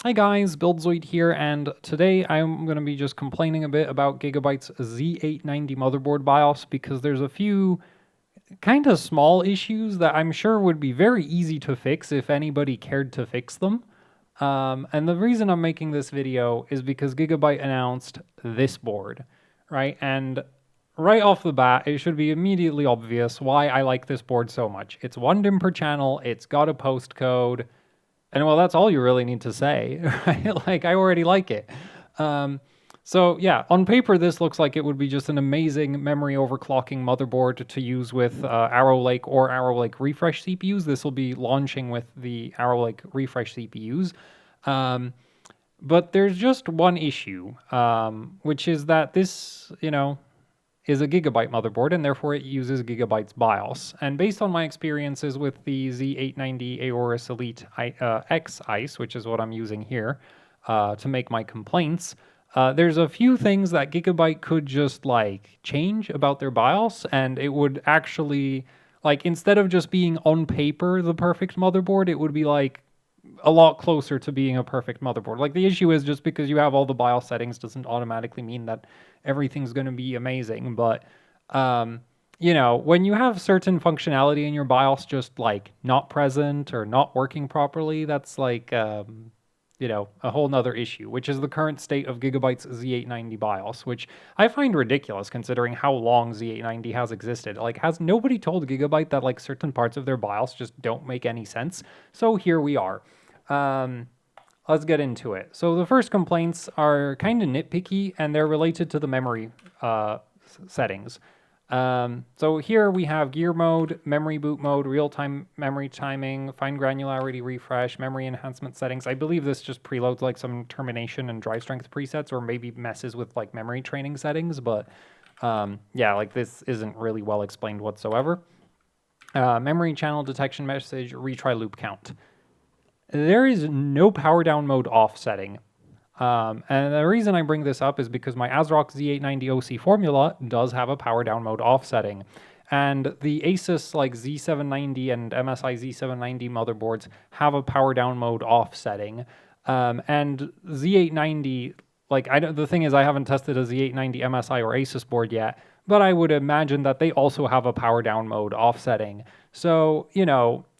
Hi guys, BuildZoid here, and today I'm going to be just complaining a bit about Gigabyte's Z890 motherboard BIOS because there's a few kind of small issues that I'm sure would be very easy to fix if anybody cared to fix them. And the reason I'm making this video is because Gigabyte announced this board, right? And right off the bat, it should be immediately obvious why I like this board so much. It's 1 DIMM per channel, it's got a postcode, and well, that's all you really need to say, right? Like, I already like it. So yeah, on paper, this looks like it would be just an amazing memory overclocking motherboard to use with Arrow Lake or Arrow Lake refresh CPUs. This will be launching with the Arrow Lake refresh CPUs. But there's just one issue, which is that this, is a Gigabyte motherboard, and therefore it uses Gigabyte's BIOS. And based on my experiences with the Z890 Aorus Elite X ICE, which is what I'm using here to make my complaints, there's a few things that Gigabyte could just change about their BIOS, and it would actually, instead of just being on paper the perfect motherboard, it would be a lot closer to being a perfect motherboard. Like, the issue is just because you have all the BIOS settings doesn't automatically mean that everything's going to be amazing. But, when you have certain functionality in your BIOS just not present or not working properly, that's a whole nother issue, which is the current state of Gigabyte's Z890 BIOS, which I find ridiculous considering how long Z890 has existed. Has nobody told Gigabyte that certain parts of their BIOS just don't make any sense? So here we are. Let's get into it. So the first complaints are kind of nitpicky, and they're related to the memory settings. So here we have gear mode, memory boot mode, real-time memory timing, fine granularity refresh, memory enhancement settings. I believe this just preloads some termination and drive strength presets, or maybe messes with memory training settings, but yeah, this isn't really well explained whatsoever. Memory channel detection message, retry loop count. There is no power down mode off setting. And the reason I bring this up is because my ASRock Z890 OC formula does have a power down mode off setting. And the Asus Z790 and MSI Z790 motherboards have a power down mode off setting. And Z890, the thing is, I haven't tested a Z890 MSI or Asus board yet, but I would imagine that they also have a power down mode offsetting. So,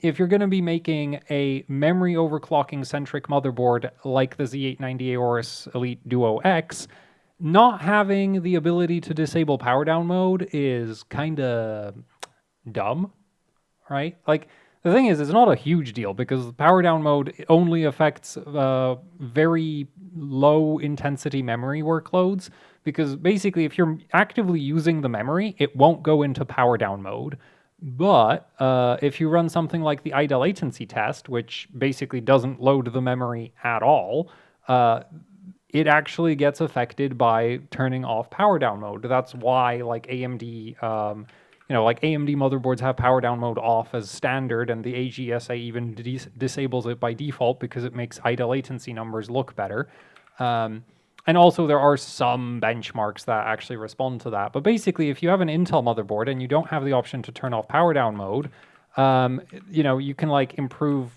if you're going to be making a memory overclocking centric motherboard like the Z890 Aorus Elite Duo X, not having the ability to disable power down mode is kind of dumb, right? The thing is, it's not a huge deal because power down mode only affects very low intensity memory workloads, because basically if you're actively using the memory, it won't go into power down mode. But if you run something like the idle latency test, which basically doesn't load the memory at all, it actually gets affected by turning off power down mode. That's why AMD AMD motherboards have power down mode off as standard, and the AGSA even disables it by default because it makes idle latency numbers look better. And also there are some benchmarks that actually respond to that. But basically, if you have an Intel motherboard and you don't have the option to turn off power down mode, you can improve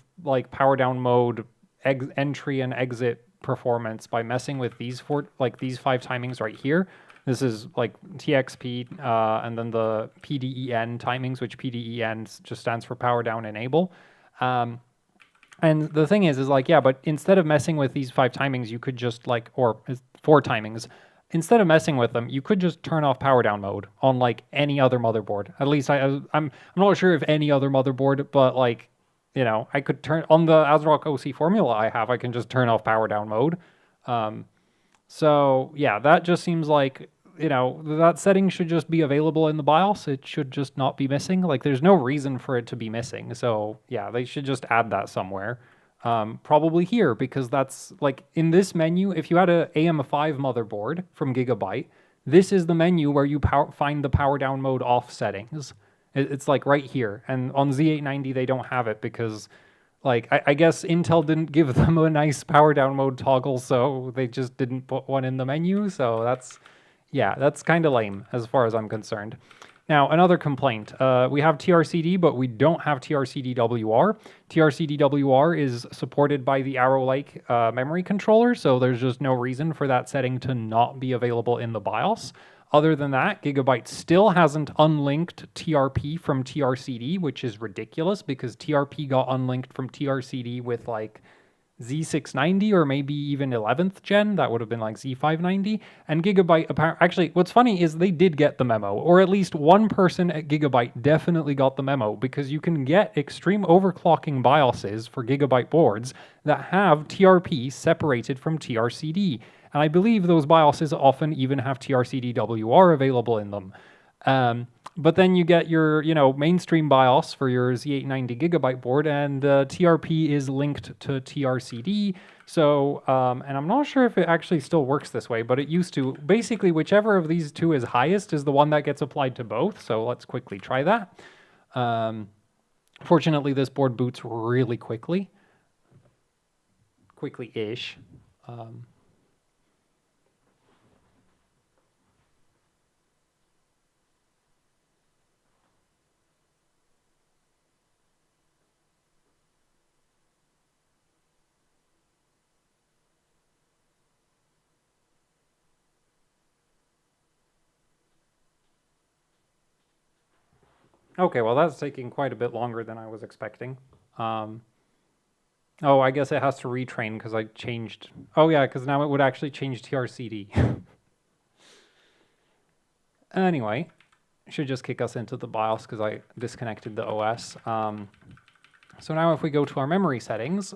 power down mode entry and exit performance by messing with these 5 timings right here. This is TXP and then the PDEN timings, which PDEN just stands for power down enable. And the thing is yeah, but instead of messing with these 5 timings, you could just or 4 timings, instead of messing with them, you could just turn off power down mode on any other motherboard. At least I'm not sure if any other motherboard, but I could turn on the ASRock OC formula I can just turn off power down mode. So yeah, that just seems that setting should just be available in the BIOS. It should just not be missing. There's no reason for it to be missing. So yeah, they should just add that somewhere. Probably here, because that's in this menu, if you had a AM5 motherboard from Gigabyte, this is the menu where you find the power down mode off settings. It's right here. And on Z890, they don't have it because I guess Intel didn't give them a nice power down mode toggle, so they just didn't put one in the menu. So that's kind of lame as far as I'm concerned. Now, another complaint. We have tRCD, but we don't have tRCDWR. tRCDWR is supported by the Arrow Lake memory controller, so there's just no reason for that setting to not be available in the BIOS. Other than that, Gigabyte still hasn't unlinked TRP from tRCD, which is ridiculous because TRP got unlinked from tRCD with like Z690 or maybe even 11th gen. That would have been like Z590. And Gigabyte, actually, what's funny is they did get the memo, or at least one person at Gigabyte definitely got the memo, because you can get extreme overclocking BIOSes for Gigabyte boards that have TRP separated from tRCD. And I believe those BIOSes often even have tRCDWR available in them. But then you get your, mainstream BIOS for your Z890 Gigabyte board, and TRP is linked to tRCD. So, and I'm not sure if it actually still works this way, but it used to. Basically, whichever of these two is highest is the one that gets applied to both. So let's quickly try that. Fortunately, this board boots really quickly. Quickly-ish. Okay, well, that's taking quite a bit longer than I was expecting. Oh, I guess it has to retrain because I changed. Oh, yeah, because now it would actually change tRCD. Anyway, should just kick us into the BIOS because I disconnected the OS. So now if we go to our memory settings,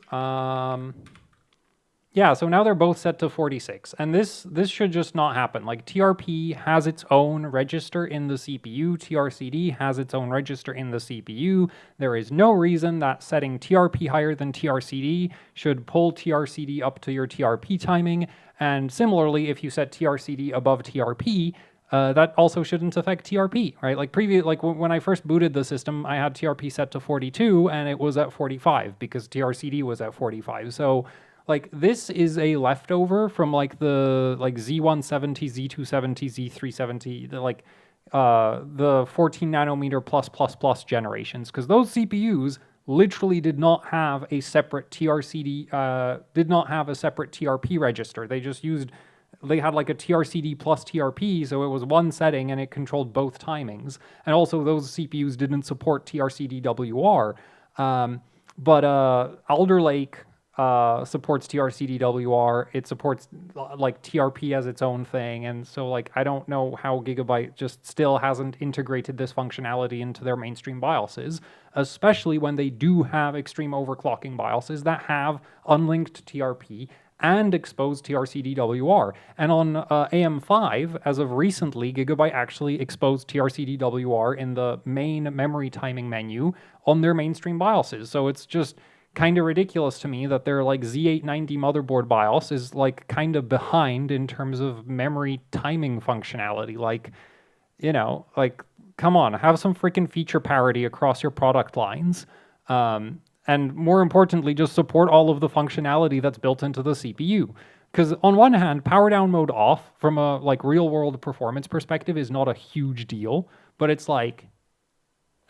yeah, so now they're both set to 46, and this should just not happen. Like, TRP has its own register in the CPU, tRCD has its own register in the CPU. There is no reason that setting TRP higher than tRCD should pull tRCD up to your TRP timing, and similarly, if you set tRCD above TRP, that also shouldn't affect TRP, right? Like when I first booted the system, I had TRP set to 42, and it was at 45 because tRCD was at 14 So like, this is a leftover from like the Z170, Z270, Z370, the 14 nanometer plus generations, because those CPUs literally did not have a separate tRCD, did not have a separate TRP register. They had like a tRCD plus TRP, so it was one setting and it controlled both timings. And also those CPUs didn't support tRCDWR. But Alder Lake supports tRCDWR. It supports like TRP as its own thing, and so like I don't know how Gigabyte just still hasn't integrated this functionality into their mainstream BIOSes, especially when they do have extreme overclocking BIOSes that have unlinked TRP and exposed tRCDWR. And on AM5, as of recently, Gigabyte actually exposed tRCDWR in the main memory timing menu on their mainstream BIOSes. So it's just kind of ridiculous to me that their like Z890 motherboard BIOS is like kind of behind in terms of memory timing functionality. Like, like, come on, have some freaking feature parity across your product lines. And more importantly, just support all of the functionality that's built into the CPU. Because on one hand, power down mode off from a like real world performance perspective is not a huge deal, but it's like,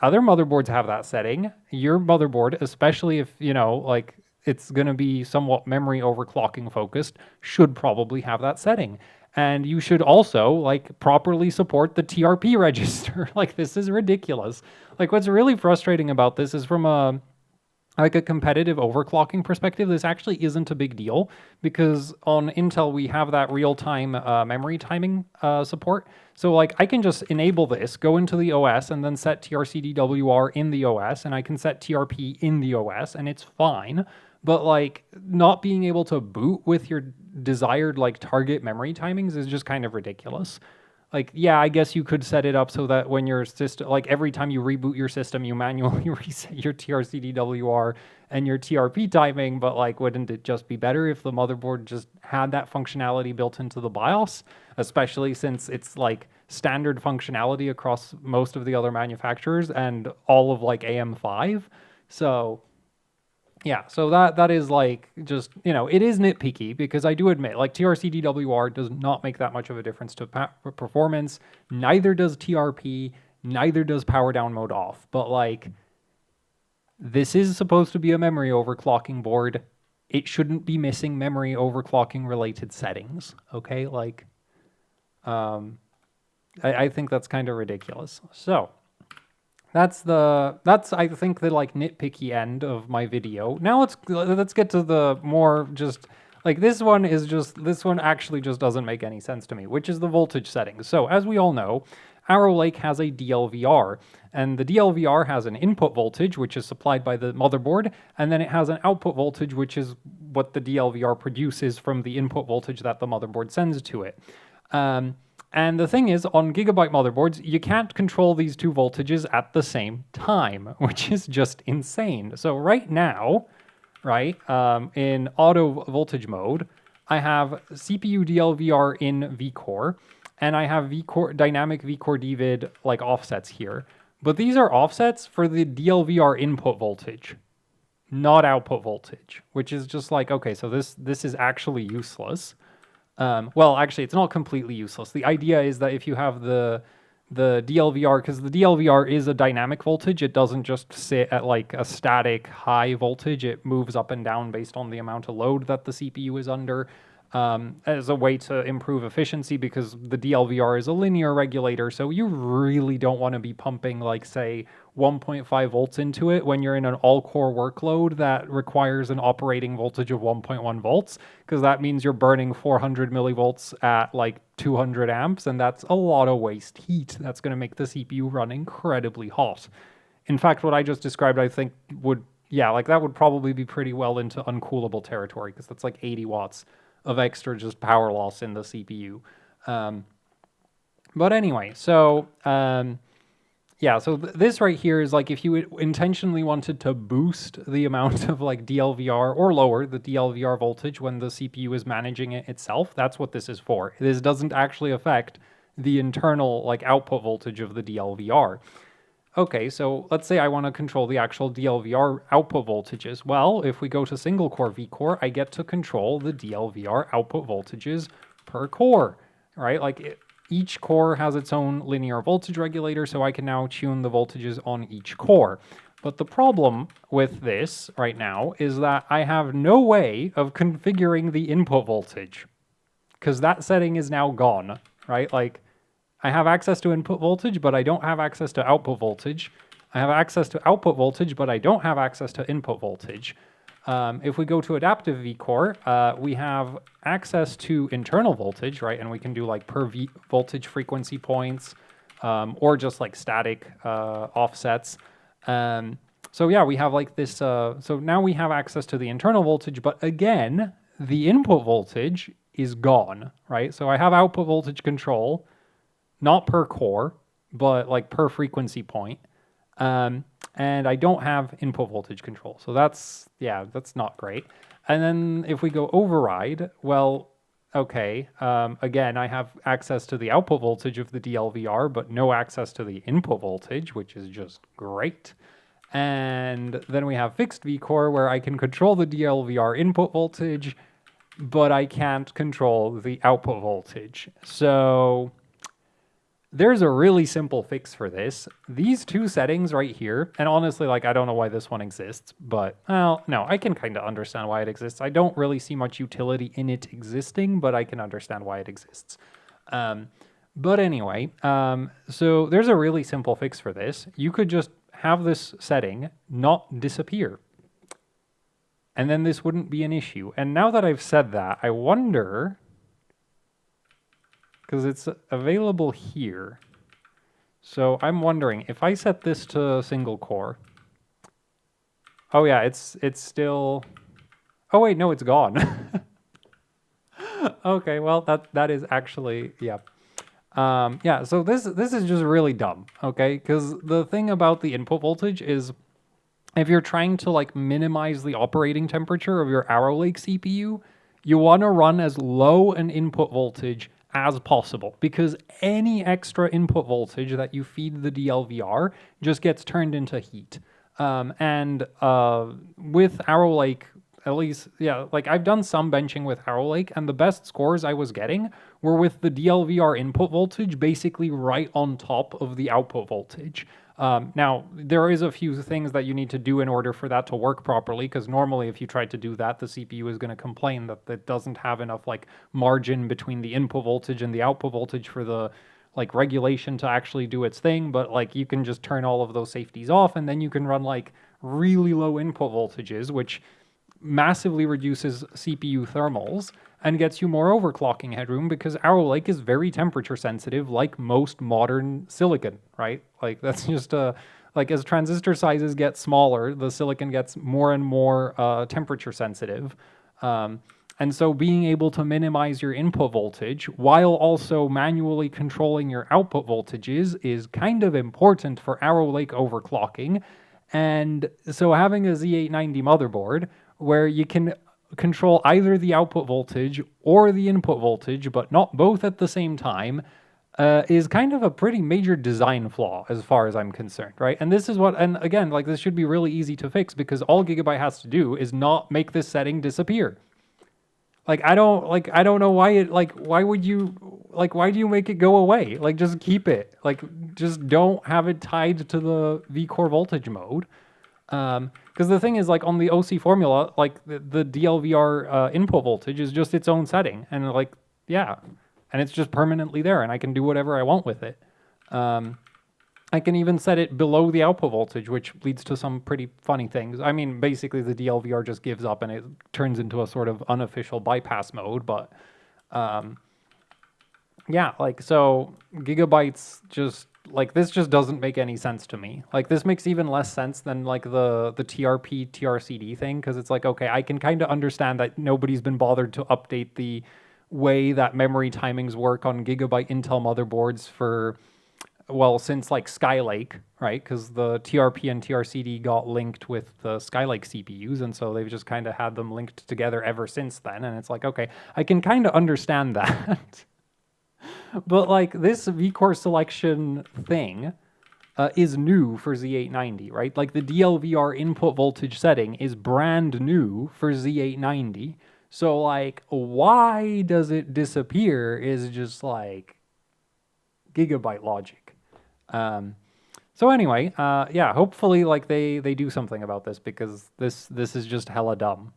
other motherboards have that setting. Your motherboard, especially if, like it's going to be somewhat memory overclocking focused, should probably have that setting. And you should also like properly support the TRP register. Like, this is ridiculous. Like, what's really frustrating about this is from a competitive overclocking perspective, this actually isn't a big deal, because on Intel we have that real-time memory timing support. So like I can just enable this, go into the OS, and then set tRCDWR in the OS, and I can set TRP in the OS, and it's fine. But like not being able to boot with your desired like target memory timings is just kind of ridiculous. Like, yeah, I guess you could set it up so that when your system, like every time you reboot your system, you manually reset your tRCDWR and your TRP timing, but like, wouldn't it just be better if the motherboard just had that functionality built into the BIOS, especially since it's like standard functionality across most of the other manufacturers and all of like AM5? So yeah, so that is like just, it is nitpicky, because I do admit like tRCDWR does not make that much of a difference to performance. Neither does TRP. Neither does power down mode off. But like, this is supposed to be a memory overclocking board. It shouldn't be missing memory overclocking related settings. Okay, like, I think that's kind of ridiculous. So that's I think the like nitpicky end of my video. Now let's get to the more just like this one actually just doesn't make any sense to me, which is the voltage settings. So as we all know, Arrow Lake has a DLVR, and the DLVR has an input voltage, which is supplied by the motherboard, and then it has an output voltage, which is what the DLVR produces from the input voltage that the motherboard sends to it. And the thing is, on Gigabyte motherboards, you can't control these two voltages at the same time, which is just insane. So right now, right, in auto voltage mode, I have CPU DLVR in vCore, and I have vCore dynamic vCore DVID like offsets here. But these are offsets for the DLVR input voltage, not output voltage, which is just like, okay, so this is actually useless. Well, actually, it's not completely useless. The idea is that if you have the DLVR, because the DLVR is a dynamic voltage, it doesn't just sit at like a static high voltage. It moves up and down based on the amount of load that the CPU is under, as a way to improve efficiency, because the DLVR is a linear regulator, so you really don't want to be pumping like, say, 1.5 volts into it when you're in an all-core workload that requires an operating voltage of 1.1 volts, because that means you're burning 400 millivolts at like 200 amps, and that's a lot of waste heat. That's going to make the CPU run incredibly hot. In fact, what I just described, I think that would probably be pretty well into uncoolable territory, because that's like 80 watts of extra just power loss in the CPU. But anyway, so this right here is like if you intentionally wanted to boost the amount of like DLVR or lower the DLVR voltage when the CPU is managing it itself, that's what this is for. This doesn't actually affect the internal like output voltage of the DLVR. Okay, so let's say I want to control the actual DLVR output voltages. Well, if we go to single core vCore, I get to control the DLVR output voltages per core, right? Like each core has its own linear voltage regulator, so I can now tune the voltages on each core. But the problem with this right now is that I have no way of configuring the input voltage, because that setting is now gone, right? Like, I have access to input voltage, but I don't have access to output voltage. I have access to output voltage, but I don't have access to input voltage. If we go to adaptive vCore, we have access to internal voltage, right? And we can do like per voltage frequency points, or just like static offsets. So yeah, we have like this, so now we have access to the internal voltage, but again, the input voltage is gone, right? So I have output voltage control, not per core, but like per frequency point. And I don't have input voltage control. So that's not great. And then if we go override, well, okay, again, I have access to the output voltage of the DLVR, but no access to the input voltage, which is just great. And then we have fixed vCore, where I can control the DLVR input voltage, but I can't control the output voltage. So there's a really simple fix for this. These two settings right here, and honestly, like, I don't know why this one exists, but, well, no, I can kind of understand why it exists. I don't really see much utility in it existing, but I can understand why it exists. But anyway, so there's a really simple fix for this. You could just have this setting not disappear, and then this wouldn't be an issue. And now that I've said that, I wonder, because it's available here. So I'm wondering if I set this to single core. Oh yeah, it's still, oh wait, no, it's gone. Okay, well that is actually, yeah. Yeah, so this is just really dumb, okay? Because the thing about the input voltage is, if you're trying to like minimize the operating temperature of your Arrow Lake CPU, you want to run as low an input voltage as possible, because any extra input voltage that you feed the DLVR just gets turned into heat. And with Arrow Lake at least, yeah, like I've done some benching with Arrow Lake, and the best scores I was getting were with the DLVR input voltage basically right on top of the output voltage. Now, there is a few things that you need to do in order for that to work properly, because normally if you try to do that, the CPU is going to complain that it doesn't have enough like margin between the input voltage and the output voltage for the like regulation to actually do its thing. But like you can just turn all of those safeties off, and then you can run like really low input voltages, which massively reduces CPU thermals and gets you more overclocking headroom, because Arrow Lake is very temperature sensitive, like most modern silicon, right? Like that's just like as transistor sizes get smaller, the silicon gets more and more temperature sensitive. And so being able to minimize your input voltage while also manually controlling your output voltages is kind of important for Arrow Lake overclocking. And so having a Z890 motherboard where you can control either the output voltage or the input voltage, but not both at the same time, is kind of a pretty major design flaw as far as I'm concerned, right? And this is what, and again, like this should be really easy to fix, because all Gigabyte has to do is not make this setting disappear. Like I don't know why it, like why would you, like why do you make it go away? Like just keep it. Like just don't have it tied to the vCore voltage mode. Because the thing is, like on the OC formula, like the DLVR input voltage is just its own setting, and like yeah, and it's just permanently there, and I can do whatever I want with it. I can even set it below the output voltage, which leads to some pretty funny things. I mean, basically the DLVR just gives up and it turns into a sort of unofficial bypass mode, but yeah, like so Gigabyte's just like this just doesn't make any sense to me. Like this makes even less sense than like the TRP tRCD thing, because it's like, okay, I can kind of understand that nobody's been bothered to update the way that memory timings work on Gigabyte Intel motherboards for, well, since like Skylake, right? Because the TRP and tRCD got linked with the Skylake CPUs, and so they've just kind of had them linked together ever since then. And it's like, okay, I can kind of understand that. But like this vCore selection thing is new for Z890, right? Like the DLVR input voltage setting is brand new for Z890. So like, why does it disappear is just like Gigabyte logic. So anyway, yeah, hopefully like they do something about this, because this is just hella dumb.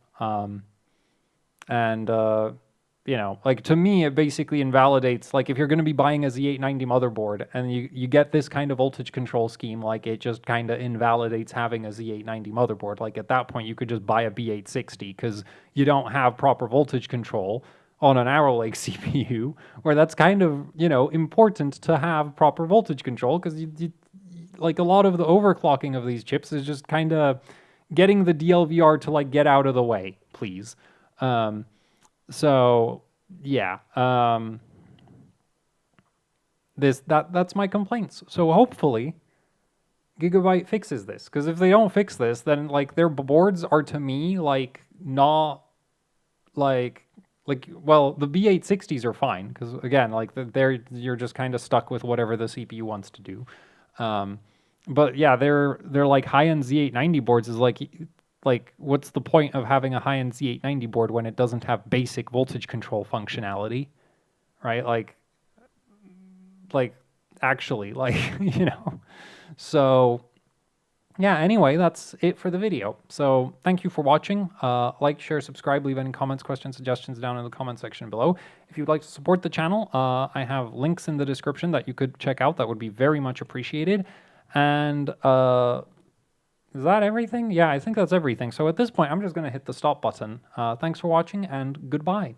You know, like to me, it basically invalidates, like if you're going to be buying a Z890 motherboard and you get this kind of voltage control scheme, like it just kind of invalidates having a Z890 motherboard. Like at that point, you could just buy a B860, because you don't have proper voltage control on an Arrow Lake CPU, where that's kind of, you know, important to have proper voltage control, because you like a lot of the overclocking of these chips is just kind of getting the DLVR to like get out of the way, please. So yeah, that's my complaints. So hopefully Gigabyte fixes this, because if they don't fix this, then like their boards are to me like not like well, the B860s are fine, because again, like you're just kind of stuck with whatever the CPU wants to do. But yeah, they're like high-end Z890 boards is like what's the point of having a high-end Z890 board when it doesn't have basic voltage control functionality, right? Like actually, like you know. So yeah, anyway, that's it for the video. So thank you for watching. Like, share, subscribe, leave any comments, questions, suggestions down in the comment section below. If you'd like to support the channel, I have links in the description that you could check out. That would be very much appreciated. And is that everything? Yeah, I think that's everything. So at this point, I'm just going to hit the stop button. Thanks for watching, and goodbye.